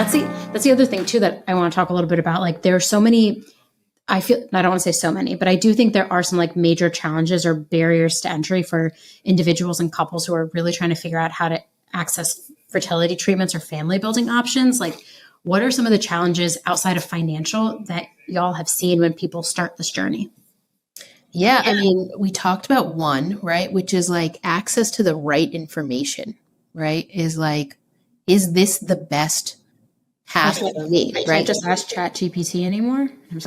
that's the other thing too that I want to talk a little bit about. Like there are so many, I don't want to say so many, but I do think there are some like major challenges or barriers to entry for individuals and couples who are really trying to figure out how to access fertility treatments or family building options. Like what are some of the challenges outside of financial that y'all have seen when people start this journey? Yeah, I mean, we talked about one, right, which is like access to the right information, right? Is like, is this the best path for me, I right? can't just ask ChatGPT anymore. I'm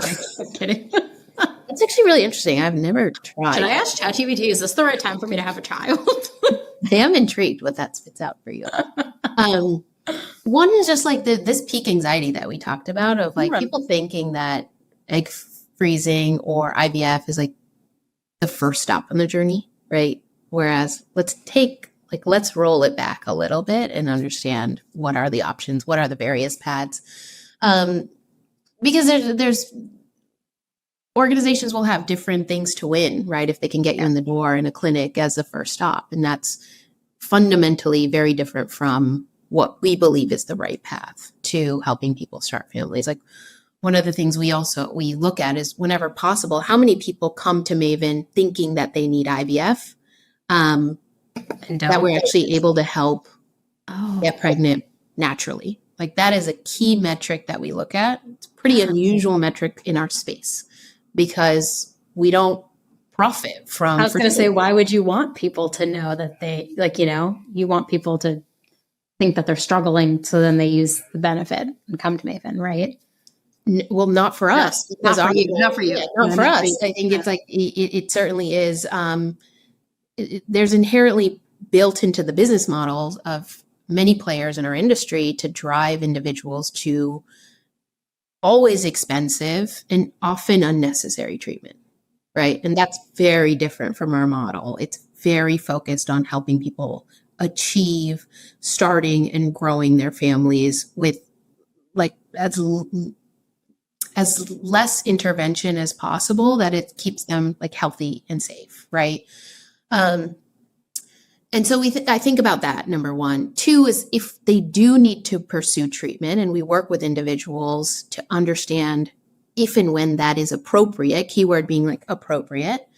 kidding. That's actually really interesting. I've never tried. Should I ask ChatGPT, is this the right time for me to have a child? I am intrigued what that spits out for you. One is just like this peak anxiety that we talked about of like people thinking that egg freezing or IVF is like the first stop on the journey, right? Whereas let's roll it back a little bit and understand what are the options, what are the various paths. Because there's organizations will have different things to win, right? If they can get you in the door in a clinic as the first stop. And that's fundamentally very different from what we believe is the right path to helping people start families. Like one of the things we look at is whenever possible, how many people come to Maven thinking that they need IVF, that we're actually able to help get pregnant naturally. Like that is a key metric that we look at. It's a pretty unusual metric in our space because we don't profit from. I was going to say, why would you want people to know that they you want people to think that they're struggling, so then they use the benefit and come to Maven, right? Well, not for us. Not for you. Not for you. Not for us. I think it's like, it certainly is. There's inherently built into the business models of many players in our industry to drive individuals to always expensive and often unnecessary treatment, right? And that's very different from our model. It's very focused on helping people achieve starting and growing their families with like as less intervention as possible, that it keeps them like healthy and safe, right? And so I think about that, number one. Two is if they do need to pursue treatment, and we work with individuals to understand if and when that is appropriate, keyword being like appropriate,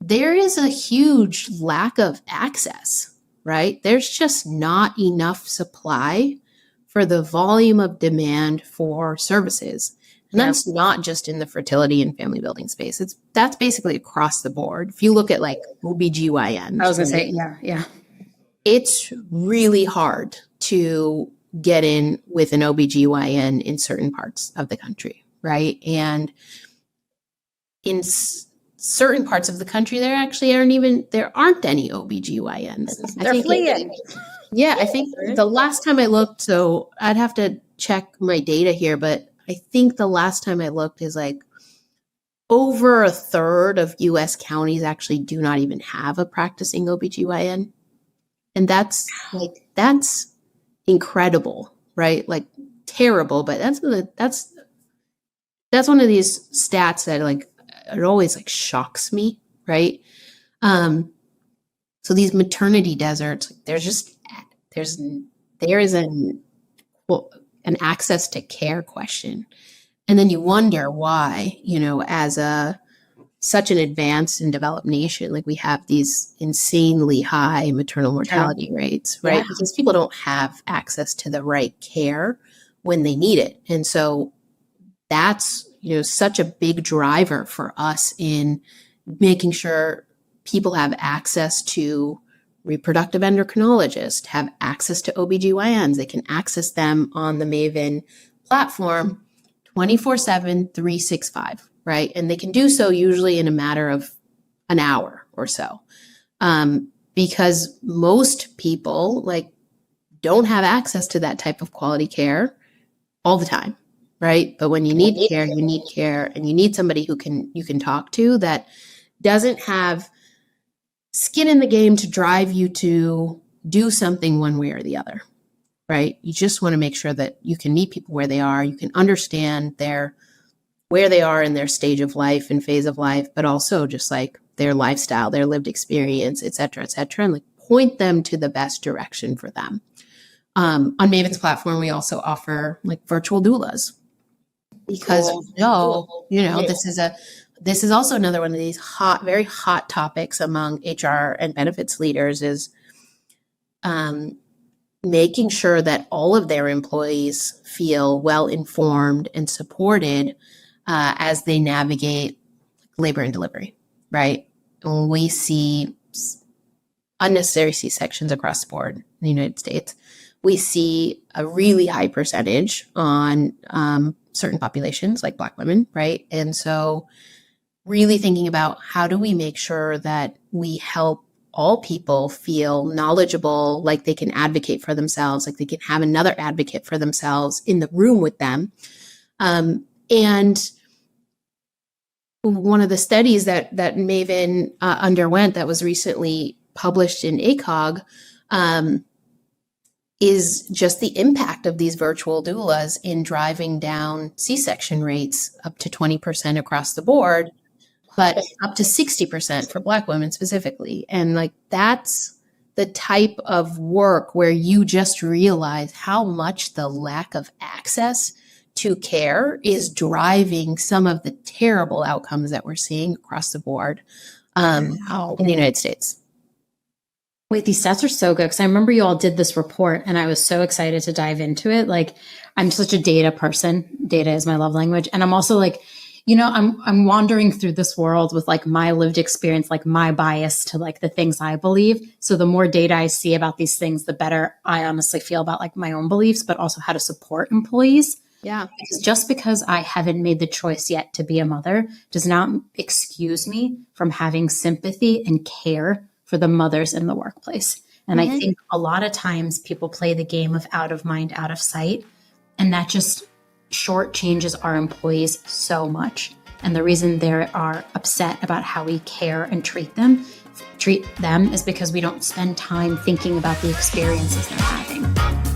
there is a huge lack of access, right? There's just not enough supply for the volume of demand for services. And that's not just in the fertility and family building space. That's basically across the board. If you look at like OBGYN. I was going to say, yeah. It's really hard to get in with an OBGYN in certain parts of the country, right? And in certain parts of the country, there aren't any OBGYNs. They're fleeing. I think the last time I looked, so I'd have to check my data here, but I think the last time I looked is like over a third of US counties actually do not even have a practicing OBGYN. And that's incredible, right? Like terrible, but that's one of these stats that like, it always like shocks me, right? So these maternity deserts, there is an access to care question. And then you wonder why, as such an advanced and developed nation, like we have these insanely high maternal mortality rates, right? Yeah. Because people don't have access to the right care when they need it. And so that's, such a big driver for us in making sure people have access to reproductive endocrinologists, have access to OBGYNs. They can access them on the Maven platform 24/7, 365, right? And they can do so usually in a matter of an hour or so. Because most people like don't have access to that type of quality care all the time, right? But when you need care, and you need somebody who you can talk to that doesn't have skin in the game to drive you to do something one way or the other, right? You just want to make sure that you can meet people where they are, you can understand where they are in their stage of life and phase of life, but also just like their lifestyle, their lived experience, et cetera, and like point them to the best direction for them. On Maven's platform, we also offer like virtual doulas because this is also another one of these very hot topics among HR and benefits leaders is making sure that all of their employees feel well informed and supported as they navigate labor and delivery, right? When we see unnecessary C-sections across the board in the United States, we see a really high percentage on certain populations like Black women, right? And so really thinking about how do we make sure that we help all people feel knowledgeable, like they can advocate for themselves, like they can have another advocate for themselves in the room with them. And one of the studies that Maven underwent that was recently published in ACOG is just the impact of these virtual doulas in driving down C-section rates up to 20% across the board, but up to 60% for Black women specifically. And like, that's the type of work where you just realize how much the lack of access to care is driving some of the terrible outcomes that we're seeing across the board in the United States. Wait, these stats are so good because I remember you all did this report and I was so excited to dive into it. Like, I'm such a data person. Data is my love language. And I'm also like, I'm wandering through this world with like my lived experience, like my bias to like the things I believe. So the more data I see about these things, the better I honestly feel about like my own beliefs, but also how to support employees. Yeah. Because just because I haven't made the choice yet to be a mother does not excuse me from having sympathy and care for the mothers in the workplace. And I think a lot of times people play the game of out of mind, out of sight, and that just shortchanges our employees so much. And the reason they are upset about how we care and treat them is because we don't spend time thinking about the experiences they're having.